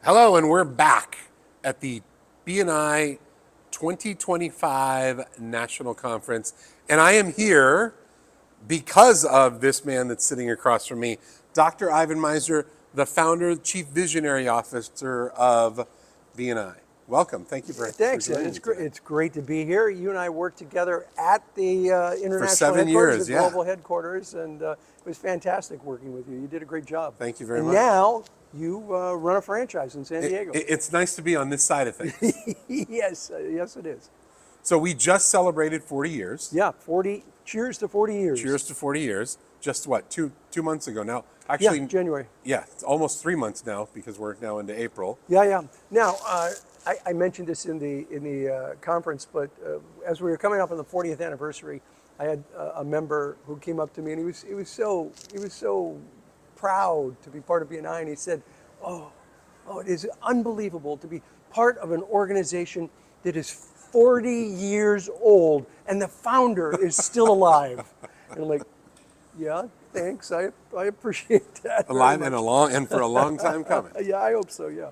Hello, and we're back at the BNI 2025 National Conference. And I am here because of this man that's sitting across from me, Dr. Ivan Misner, the founder, chief visionary officer of BNI. Welcome. Thank you for Thanks, for and it's great to be here. You and I worked together at the international headquarters, the global headquarters, and it was fantastic working with you. You did a great job. Thank you very much. And now you run a franchise in San Diego. It's nice to be on this side of things. Yes, yes it is. So we just celebrated 40 years. Yeah, 40. Cheers to 40 years. Cheers to 40 years. Just what, two months ago now? Actually, yeah, January. Yeah, it's almost 3 months now because we're now into April. Yeah. Now, I mentioned this in the conference, but as we were coming up on the 40th anniversary, I had a member who came up to me, and he was so proud to be part of BNI, and he said, "Oh, it is unbelievable to be part of an organization that is 40 years old, and the founder is still alive." And I'm like, "Yeah, thanks. I appreciate that." Alive and for a long time coming. Yeah, I hope so. Yeah.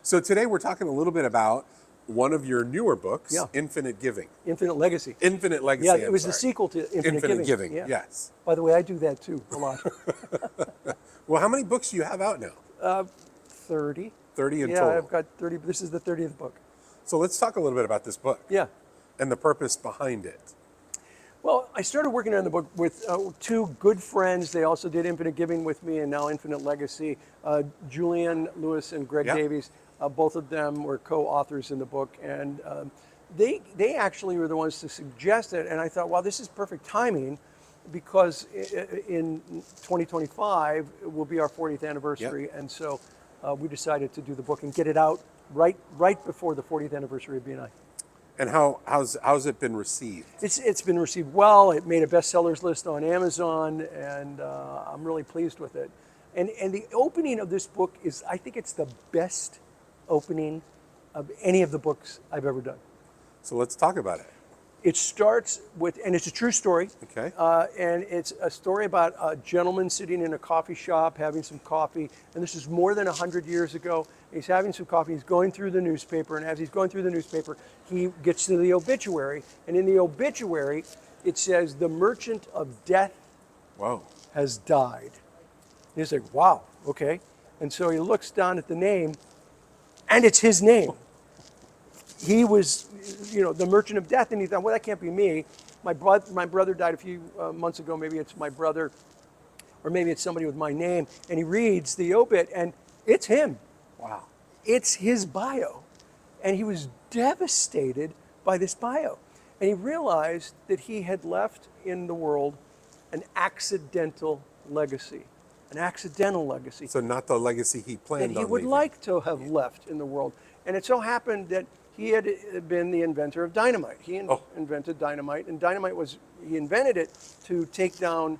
So today we're talking a little bit about one of your newer books, Yeah. Infinite Giving. Infinite Legacy. Infinite Legacy. Yeah, it was the sequel to Infinite Giving. Yeah. Yes. By the way, I do that too a lot. Well, how many books do you have out now? 30. 30 in Yeah, total. I've got 30. This is the 30th book. So let's talk a little bit about this book. Yeah. And the purpose behind it. Well, I started working on the book with two good friends. They also did Infinite Giving with me and now Infinite Legacy. Julian Lewis and Greg Yeah. Davies. Both of them were co-authors in the book. And they actually were the ones to suggest it. And I thought, wow, this is perfect timing because in 2025 will be our 40th anniversary. Yep. And so we decided to do the book and get it out right before the 40th anniversary of BNI. And how's it been received? It's been received well. It made a bestsellers list on Amazon, and I'm really pleased with it. And the opening of this book is, I think it's the best opening of any of the books I've ever done. So let's talk about it. It starts with, and it's a true story. Okay. And it's a story about a gentleman sitting in a coffee shop having some coffee. And this is more than 100 years ago. He's having some coffee. He's going through the newspaper. And as he's going through the newspaper, he gets to the obituary. And in the obituary, it says, "The merchant of death Whoa. has died." And he's like, wow, okay. And so he looks down at the name, and it's his name. He was, the merchant of death, and he thought, well, that can't be me. My brother died a few months ago. Maybe it's my brother, or maybe it's somebody with my name. And he reads the obit, and it's him. Wow. It's his bio. And he was devastated by this bio. And he realized that he had left in the world an accidental legacy. An accidental legacy. So not the legacy he planned on that he would leaving. like to have left in the world. And it so happened that he had been the inventor of dynamite. He invented dynamite, and he invented it to take down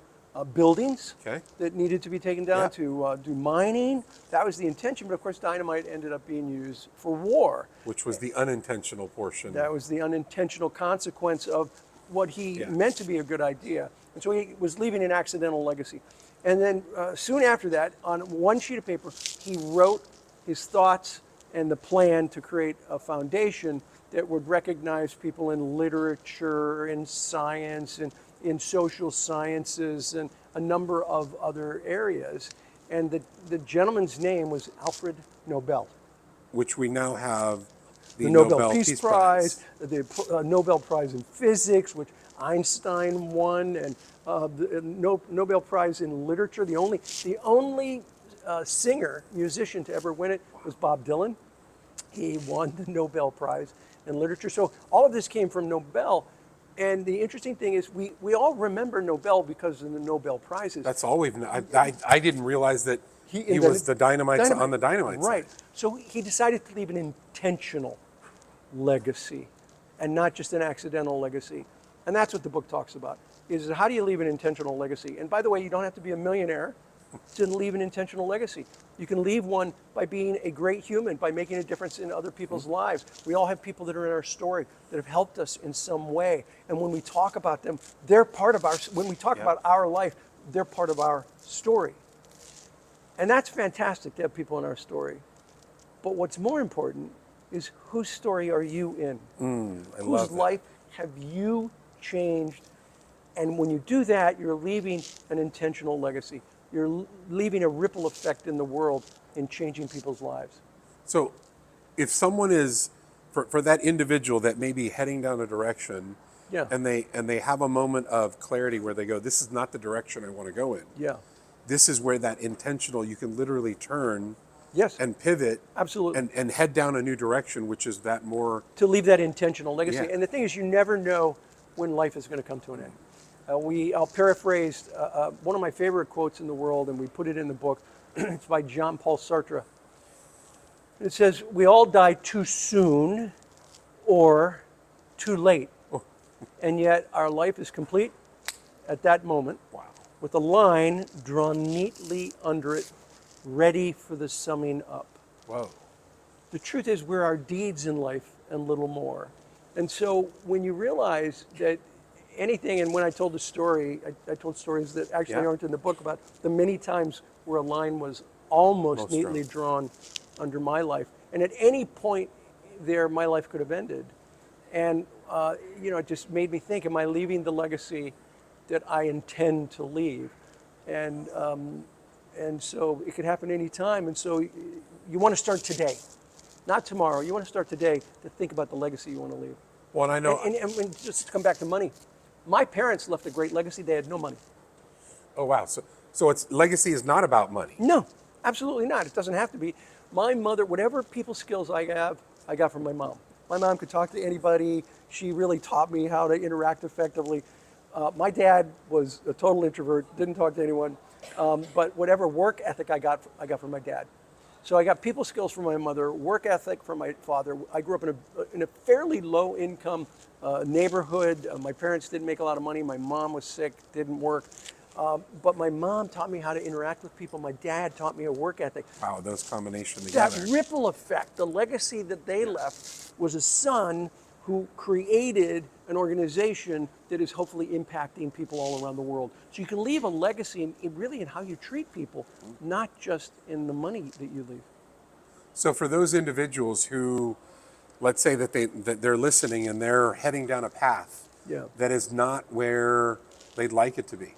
buildings that needed to be taken down, to do mining. That was the intention, but of course dynamite ended up being used for war. Which was the unintentional portion. That was the unintentional consequence of what he meant to be a good idea. And so he was leaving an accidental legacy. And then soon after that, on one sheet of paper, he wrote his thoughts and the plan to create a foundation that would recognize people in literature, in science, and in social sciences, and a number of other areas. And the gentleman's name was Alfred Nobel. Which we now have the Nobel Peace Prize, the Nobel Prize in Physics, which Einstein won, and the Nobel Prize in Literature. The only musician to ever win it was Bob Dylan. He won the Nobel Prize in Literature. So all of this came from Nobel. And the interesting thing is we all remember Nobel because of the Nobel Prizes. That's all we've known. I didn't realize that he was the dynamite on the dynamite side. Right. So he decided to leave an intentional legacy and not just an accidental legacy. And that's what the book talks about, is how do you leave an intentional legacy? And by the way, you don't have to be a millionaire to leave an intentional legacy. You can leave one by being a great human, by making a difference in other people's lives. We all have people that are in our story that have helped us in some way. And when we talk about them, they're part of when we talk about our life, they're part of our story. And that's fantastic to have people in our story. But what's more important is whose story are you in? I Whose love that. life have you changed? And when you do that, you're leaving an intentional legacy. You're leaving a ripple effect in the world in changing people's lives. So if someone is, for that individual that may be heading down a direction, Yeah. and they have a moment of clarity where they go, this is not the direction I want to go in. Yeah. This is where that intentional, you can literally turn Yes. and pivot Absolutely. and head down a new direction, which is that more. To leave that intentional legacy. Yeah. And the thing is, you never know when life is going to come to an end. I'll paraphrase one of my favorite quotes in the world, and we put it in the book. It's by Jean-Paul Sartre. It says, "We all die too soon or too late, and yet our life is complete at that moment, Wow. with a line drawn neatly under it, ready for the summing up." Whoa. The truth is, we're our deeds in life and little more. And so when you realize that anything, and when I told the story, I told stories that actually Yeah. aren't in the book about the many times where a line was almost Most neatly drawn under my life. And at any point there, my life could have ended. And, it just made me think, am I leaving the legacy that I intend to leave? And so it could happen any time. And so you want to start today, not tomorrow. You want to start today to think about the legacy you want to leave. Well, and I know. And just to come back to money, my parents left a great legacy. They had no money. Oh, wow. So it's legacy is not about money. No, absolutely not. It doesn't have to be. My mother, whatever people skills I got from my mom. My mom could talk to anybody. She really taught me how to interact effectively. My dad was a total introvert, didn't talk to anyone. But whatever work ethic I got from my dad. So I got people skills from my mother, work ethic from my father. I grew up in a fairly low income neighborhood. My parents didn't make a lot of money. My mom was sick, didn't work. But my mom taught me how to interact with people. My dad taught me a work ethic. Wow, those combination That together. ripple effect, the legacy that they left was a son who created an organization that is hopefully impacting people all around the world. So you can leave a legacy really in how you treat people, not just in the money that you leave. So for those individuals who, let's say that they're listening and they're heading down a path Yeah. that is not where they'd like it to be.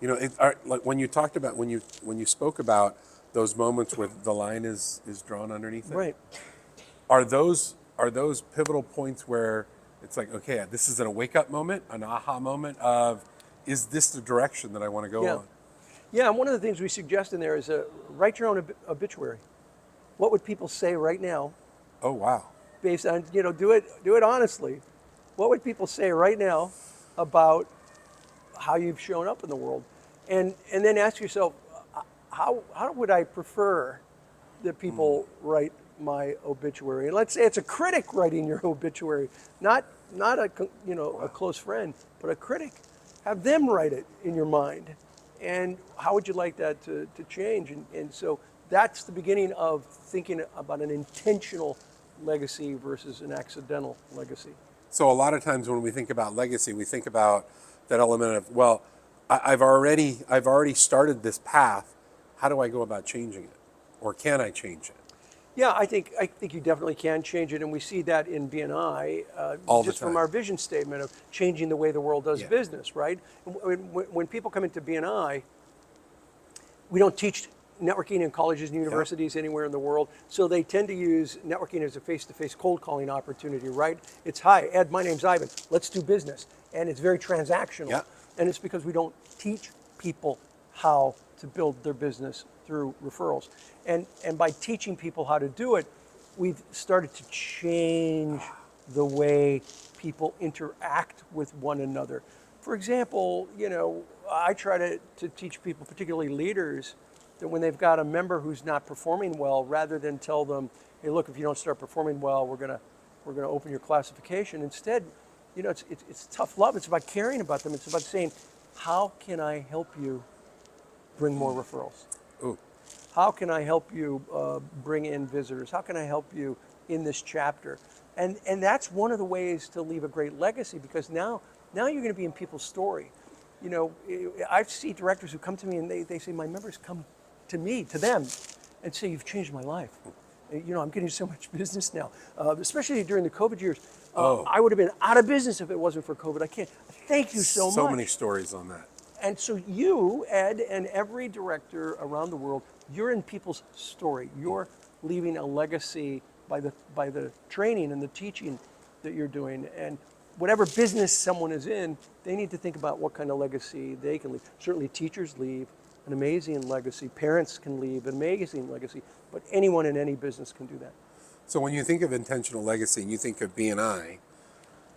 Like when you talked about when you spoke about those moments where the line is drawn underneath it. Right. Are those pivotal points where it's like, okay, this is a wake up moment, an aha moment of, is this the direction that I want to go Yeah. on? Yeah, and one of the things we suggest in there is write your own obituary. What would people say right now, Oh, wow. based on, do it honestly. What would people say right now about how you've shown up in the world? And then ask yourself, how would I prefer that people write my obituary? And let's say it's a critic writing your obituary, not a close friend, but a critic. Have them write it in your mind. And how would you like that to change? And so that's the beginning of thinking about an intentional legacy versus an accidental legacy. So a lot of times when we think about legacy, we think about that element of, well, I've already started this path. How do I go about changing it? Or can I change it? Yeah, I think you definitely can change it, and we see that in BNI All the just from time. our vision statement of changing the way the world does Yeah. business, right? When people come into BNI, we don't teach networking in colleges and universities anywhere in the world, so they tend to use networking as a face-to-face cold calling opportunity, right? It's, hi, Ed, my name's Ivan, let's do business, and it's very transactional. Yeah. And it's because we don't teach people how to build their business through referrals. And by teaching people how to do it, we've started to change the way people interact with one another. For example, I try to teach people, particularly leaders, that when they've got a member who's not performing well, rather than tell them, hey, look, if you don't start performing well, we're gonna open your classification. Instead, it's tough love. It's about caring about them. It's about saying, how can I help you bring more referrals? Ooh. How can I help you bring in visitors? How can I help you in this chapter? And that's one of the ways to leave a great legacy, because now you're going to be in people's story. I see directors who come to me and they say, my members come to them and say, you've changed my life. I'm getting so much business now, especially during the COVID years. Oh. I would have been out of business if it wasn't for COVID. I can't. Thank you so much. So many stories on that. And so you, Ed, and every director around the world, you're in people's story. You're leaving a legacy by the training and the teaching that you're doing. And whatever business someone is in, they need to think about what kind of legacy they can leave. Certainly teachers leave an amazing legacy. Parents can leave an amazing legacy. But anyone in any business can do that. So when you think of intentional legacy and you think of BNI,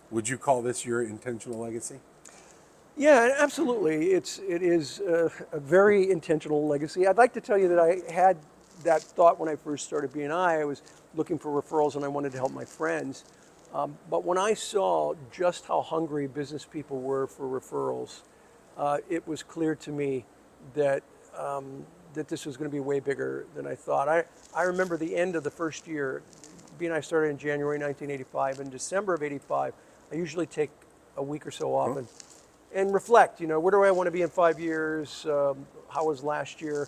would you call this your intentional legacy? Yeah, absolutely. It is a very intentional legacy. I'd like to tell you that I had that thought when I first started BNI. I was looking for referrals and I wanted to help my friends. But when I saw just how hungry business people were for referrals, it was clear to me that that this was going to be way bigger than I thought. I remember the end of the first year. BNI started in January 1985. In December of 85, I usually take a week or so off and reflect. Where do I want to be in 5 years? How was last year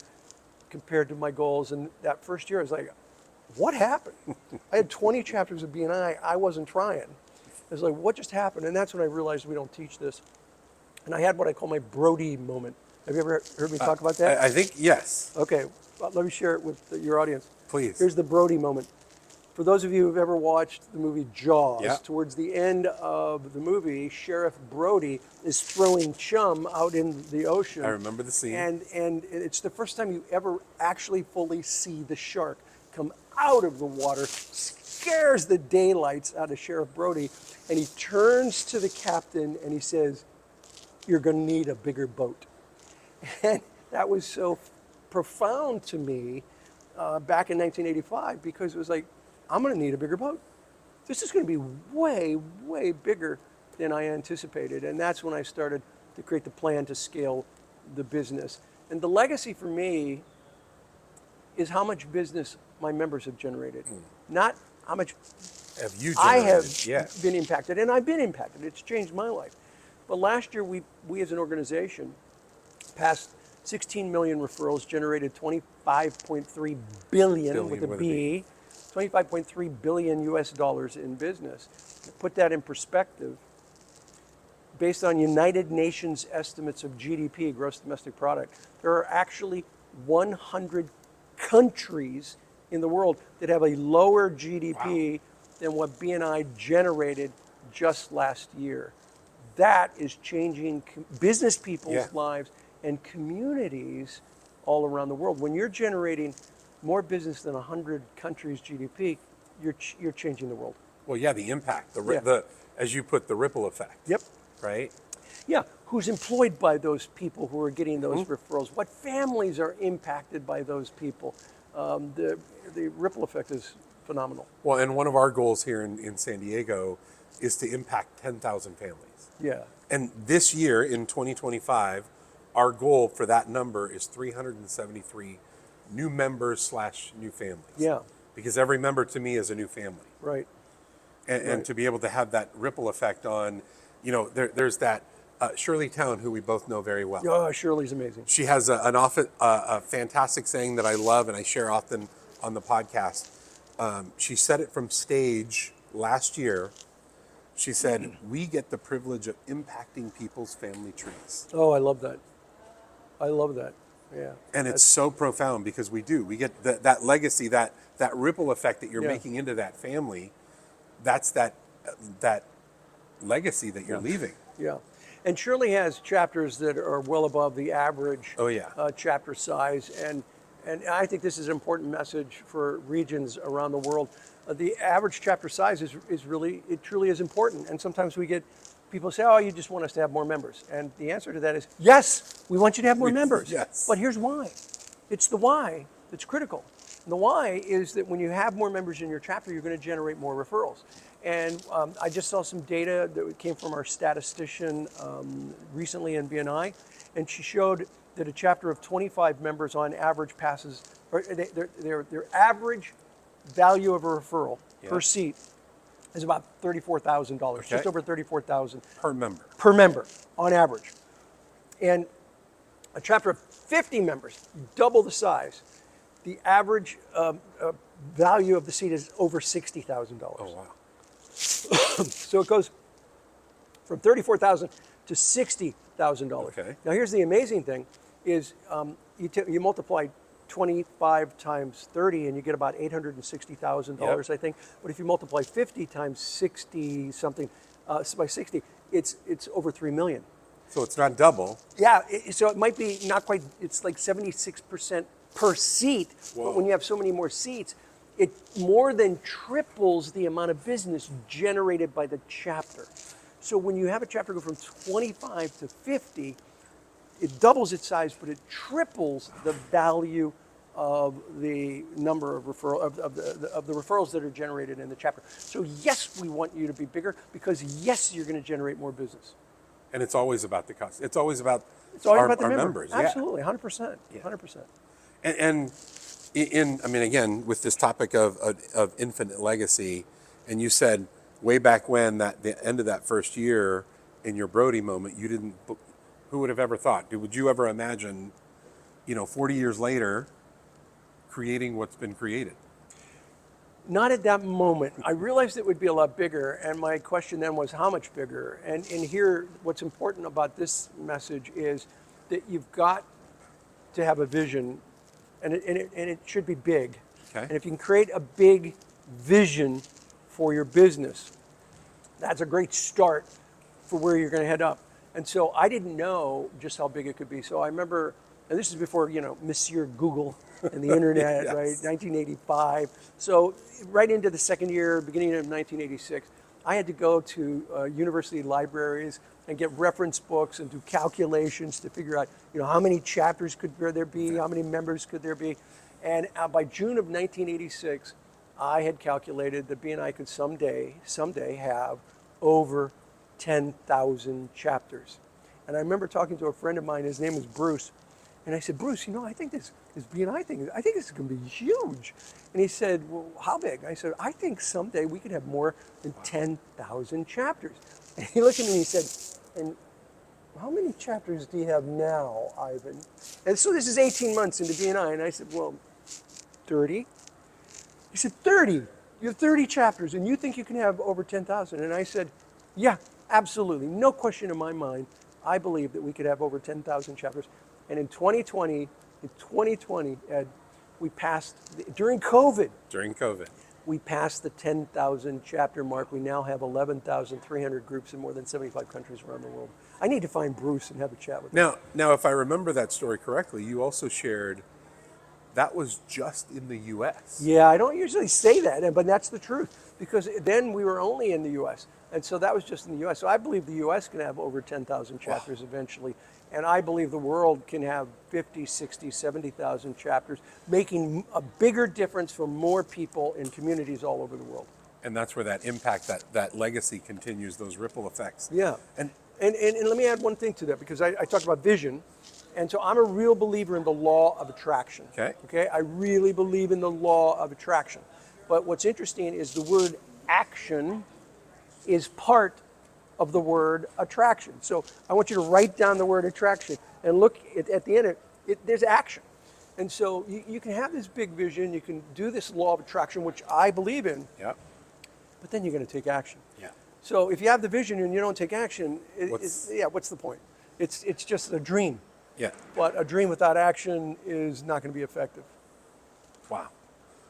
compared to my goals? And that first year, I was like, what happened? I had 20 chapters of BNI. I wasn't trying. I was like, what just happened? And that's when I realized we don't teach this. And I had what I call my Brody moment. Have you ever heard me talk about that? I think yes. Okay, well, let me share it with your audience. Please. Here's the Brody moment. For those of you who've ever watched the movie Jaws, Yeah. towards the end of the movie, Sheriff Brody is throwing chum out in the ocean. I remember the scene. And it's the first time you ever actually fully see the shark come out of the water, scares the daylights out of Sheriff Brody, and he turns to the captain and he says, "You're going to need a bigger boat." And that was so profound to me back in 1985, because it was like, I'm going to need a bigger boat. This is going to be way, way bigger than I anticipated. And that's when I started to create the plan to scale the business. And the legacy for me is how much business my members have generated, not how much Have you I generated? have Yeah. been impacted. And I've been impacted. It's changed my life. But last year, we as an organization passed 16 million referrals, generated 25.3 billion with a B, 25.3 billion US dollars in business. To put that in perspective, based on United Nations estimates of GDP, gross domestic product, there are actually 100 countries in the world that have a lower GDP than what BNI generated just last year. That is changing business people's lives and communities all around the world. When you're generating more business than 100 countries' GDP, you're changing the world. Well, yeah, the impact, the as you put, the ripple effect. Yep. Right? Yeah, who's employed by those people who are getting those referrals? What families are impacted by those people? The ripple effect is phenomenal. Well, and one of our goals here in San Diego is to impact 10,000 families. Yeah. And this year, in 2025, our goal for that number is 373 new members / new families. Yeah. Because every member to me is a new family. Right. And to be able to have that ripple effect on, there's that Shirley Town, who we both know very well. Oh, Shirley's amazing. She has a fantastic saying that I love and I share often on the podcast. She said it from stage last year. She said, "We get the privilege of impacting people's family trees." Oh, I love that. I love that. Yeah. And it's so profound because we do. We get that legacy, that ripple effect that you're making into that family. That's that legacy that you're leaving. Yeah. And Shirley has chapters that are well above the average chapter size. And I think this is an important message for regions around the world. The average chapter size is truly is important. And sometimes we get people say, "Oh, you just want us to have more members." And the answer to that is, yes, we want you to have more members. Yes. But here's why. It's the why that's critical. And the why is that when you have more members in your chapter, you're going to generate more referrals. And I just saw some data that came from our statistician recently in BNI, and she showed that a chapter of 25 members on average passes, or their average value of a referral per seat is about $34,000, just over $34,000 per member on average. And a chapter of 50 members, double the size, The average value of the seat is over $60,000. Oh, wow. So it goes from $34,000 to $60,000. Okay. Now here's the amazing thing: is you multiply 25 times 30 and you get about $860,000, I think. But if you multiply 50 times 60 something by 60, it's over 3 million. So it's not double. Yeah, so it might be not quite. It's like 76% per seat. Whoa. But when you have so many more seats, it more than triples the amount of business generated by the chapter. So when you have a chapter go from 25 to 50, it doubles its size, but it triples the value of the number of the referrals that are generated in the chapter. So yes, we want you to be bigger because yes, you're going to generate more business. And it's always about the cost. It's always about the members. Absolutely, 100%, 100%. And I mean, again, with this topic of infinite legacy, and you said way back when the end of that first year in your Brody moment, you didn't. Who would have ever thought? Would you ever imagine, 40 years later, creating what's been created? Not at that moment. I realized it would be a lot bigger, and my question then was how much bigger? And here, what's important about this message is that you've got to have a vision, and it should be big. Okay. And if you can create a big vision for your business, that's a great start for where you're going to head up. And so I didn't know just how big it could be. So I remember, and this is before, Misner Google and the internet, Yes. right? 1985. So right into the second year, beginning of 1986, I had to go to university libraries and get reference books and do calculations to figure out, how many chapters could there be, how many members could there be. And by June of 1986, I had calculated that BNI could someday have over 10,000 chapters. And I remember talking to a friend of mine, his name was Bruce, and I said, Bruce, I think this BNI thing, I think this is going to be huge. And he said, well, how big? I said, I think someday we could have more than 10,000 chapters. And he looked at me and he said, and how many chapters do you have now, Ivan? And so this is 18 months into BNI, and I said, well, 30. He said, 30? You have 30 chapters, and you think you can have over 10,000? And I said, yeah, absolutely. No question in my mind. I believe that we could have over 10,000 chapters. And in 2020, Ed, we passed, during COVID, we passed the 10,000 chapter mark. We now have 11,300 groups in more than 75 countries around the world. I need to find Bruce and have a chat with him. Now, if I remember that story correctly, you also shared that was just in the U.S. Yeah, I don't usually say that, but that's the truth, because then we were only in the U.S., and so that was just in the U.S. So I believe the U.S. can have over 10,000 chapters eventually, and I believe the world can have 50, 60, 70,000 chapters, making a bigger difference for more people in communities all over the world. And that's where that impact, that legacy continues, those ripple effects. Yeah, and let me add one thing to that, because I talked about vision. And so I'm a real believer in the law of attraction. Okay. I really believe in the law of attraction. But what's interesting is the word action is part of the word attraction. So I want you to write down the word attraction and look at the end of it, there's action. And so you can have this big vision, you can do this law of attraction, which I believe in. Yeah. But then you're going to take action. Yeah. So if you have the vision and you don't take action, what's the point? It's just a dream. Yeah. But a dream without action is not going to be effective. Wow.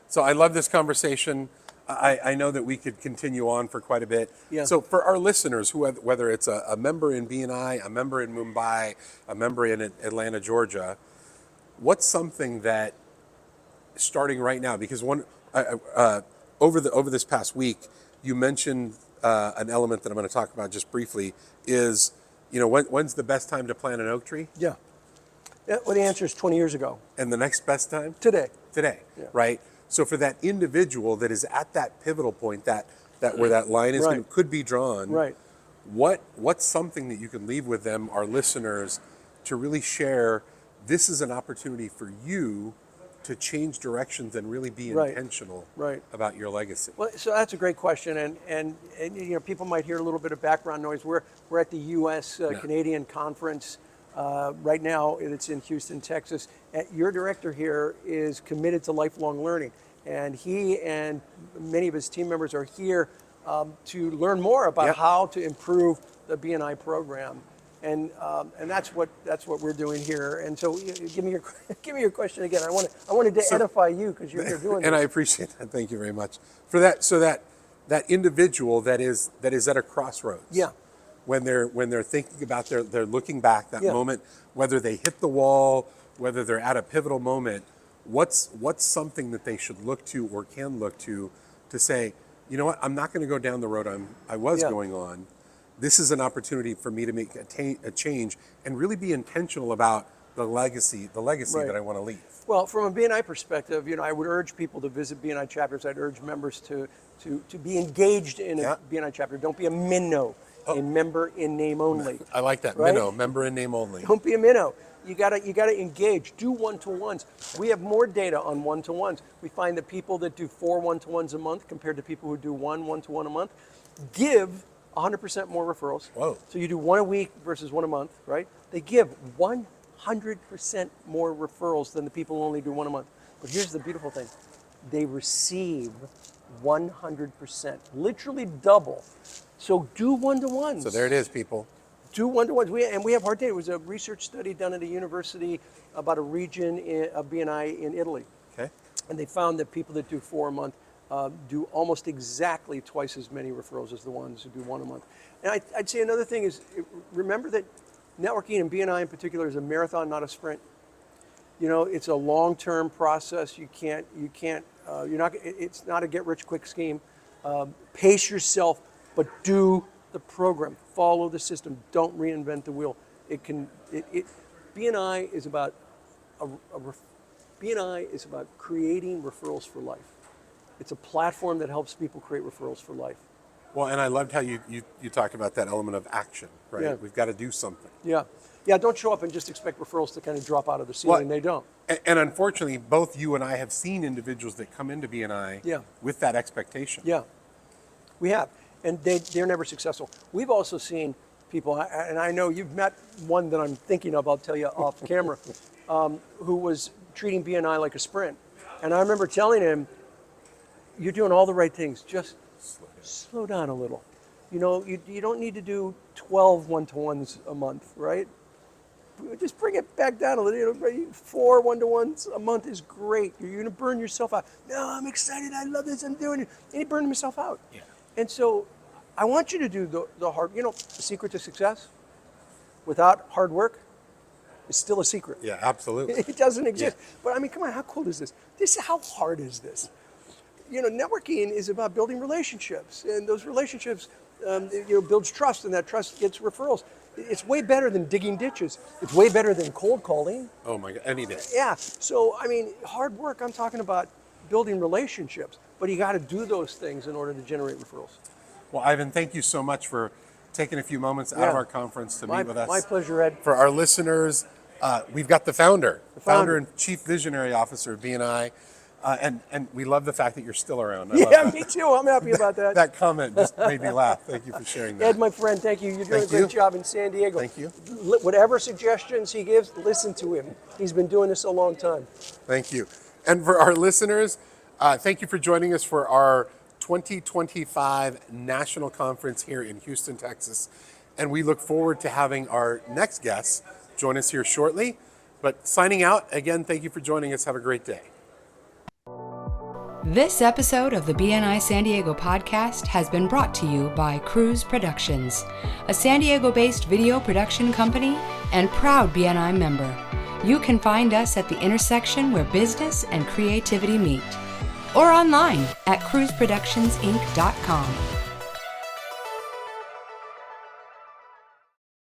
So I love this conversation. I know that we could continue on for quite a bit. Yeah. So for our listeners, whether it's a member in BNI, a member in Mumbai, a member in Atlanta, Georgia, what's something that, starting right now, because over this past week, you mentioned an element that I'm going to talk about just briefly is, when's the best time to plant an oak tree? Yeah. Well, the answer is 20 years ago. And the next best time? Today. Yeah. Right? So for that individual that is at that pivotal point, that where that line is could be drawn, right? What's something that you can leave with them, our listeners, to really share? This is an opportunity for you to change directions and really be intentional about your legacy. Well, so that's a great question, and people might hear a little bit of background noise. We're at the U.S. Canadian conference Right now, it's in Houston, Texas. Your director here is committed to lifelong learning, and he and many of his team members are here to learn more about Yep. how to improve the BNI program, and that's what we're doing here. And so, give me your question again. I wanted to edify you because you're here doing And I this. appreciate that. Thank you very much for that. So that individual that is at a crossroads. Yeah. When they're thinking about they're looking back that Yeah. moment, whether they hit the wall, whether they're at a pivotal moment, what's something that they should look to or can look to say, you know what, I'm not going to go down the road I was Yeah. going on. This is an opportunity for me to make a change and really be intentional about the legacy Right. that I want to leave. Well, from a BNI perspective, I would urge people to visit BNI chapters. I'd urge members to be engaged in a Yeah. BNI chapter. Don't be a minnow, a member in name only. I like that. Right? Minnow, member in name only. Don't be a minnow. You gotta engage. Do one-to-ones. We have more data on one-to-ones. We find that people that do 4 one-to-ones a month compared to people who do one-to-one a month give 100% more referrals. Whoa. So you do 1 a week versus 1 a month, right? They give 100% more referrals than the people who only do 1 a month. But here's the beautiful thing. They receive 100%, literally double. So do one-to-ones. So there it is, people. Do one-to-ones. We have hard data. It was a research study done at a university about a region of BNI in Italy. Okay. And they found that people that do 4 a month do almost exactly twice as many referrals as the ones who do 1 a month. And I'd say another thing is, remember that networking and BNI in particular is a marathon, not a sprint. It's a long-term process. It's not a get-rich-quick scheme. Pace yourself, but do the program. Follow the system. Don't reinvent the wheel. BNI is about BNI is about creating referrals for life. It's a platform that helps people create referrals for life. Well, and I loved how you talked about that element of action, right? Yeah. We've got to do something. Yeah. Don't show up and just expect referrals to kind of drop out of the ceiling. They don't. And unfortunately, both you and I have seen individuals that come into BNI Yeah. with that expectation. Yeah, we have. And they're never successful. We've also seen people, and I know you've met one that I'm thinking of, I'll tell you off camera, who was treating BNI like a sprint. And I remember telling him, you're doing all the right things, just slow down a little. You don't need to do 12 one-to-ones a month, right? Just bring it back down a little. 4 one-to-ones a month is great. You're going to burn yourself out. No, I'm excited. I love this. I'm doing it. And he burned himself out. Yeah. And so I want you to do the hard, the secret to success without hard work is still a secret. Yeah, absolutely. It doesn't exist. Yeah. But I mean, come on, how cool is this? How hard is this? Networking is about building relationships, and those relationships, builds trust, and that trust gets referrals. It's way better than digging ditches. It's way better than cold calling. Oh my God, any day. Yeah. So, I mean, hard work, I'm talking about building relationships, but you got to do those things in order to generate referrals. Well, Ivan, thank you so much for taking a few moments out of our conference to meet with us. My pleasure, Ed. For our listeners, we've got the founder and Chief Visionary Officer of BNI. And we love the fact that you're still around. I love that. Me too. I'm happy about that. That comment just made me laugh. Thank you for sharing that. Ed, my friend, thank you. You're doing Thank a great you. job in San Diego. Thank you. Whatever suggestions he gives, listen to him. He's been doing this a long time. Thank you. And for our listeners, thank you for joining us for our 2025 National Conference here in Houston, Texas. And we look forward to having our next guest join us here shortly. But signing out, again, thank you for joining us. Have a great day. This episode of the BNI San Diego Podcast has been brought to you by Cruise Productions, a San Diego-based video production company and proud BNI member. You can find us at the intersection where business and creativity meet, or online at cruiseproductionsinc.com.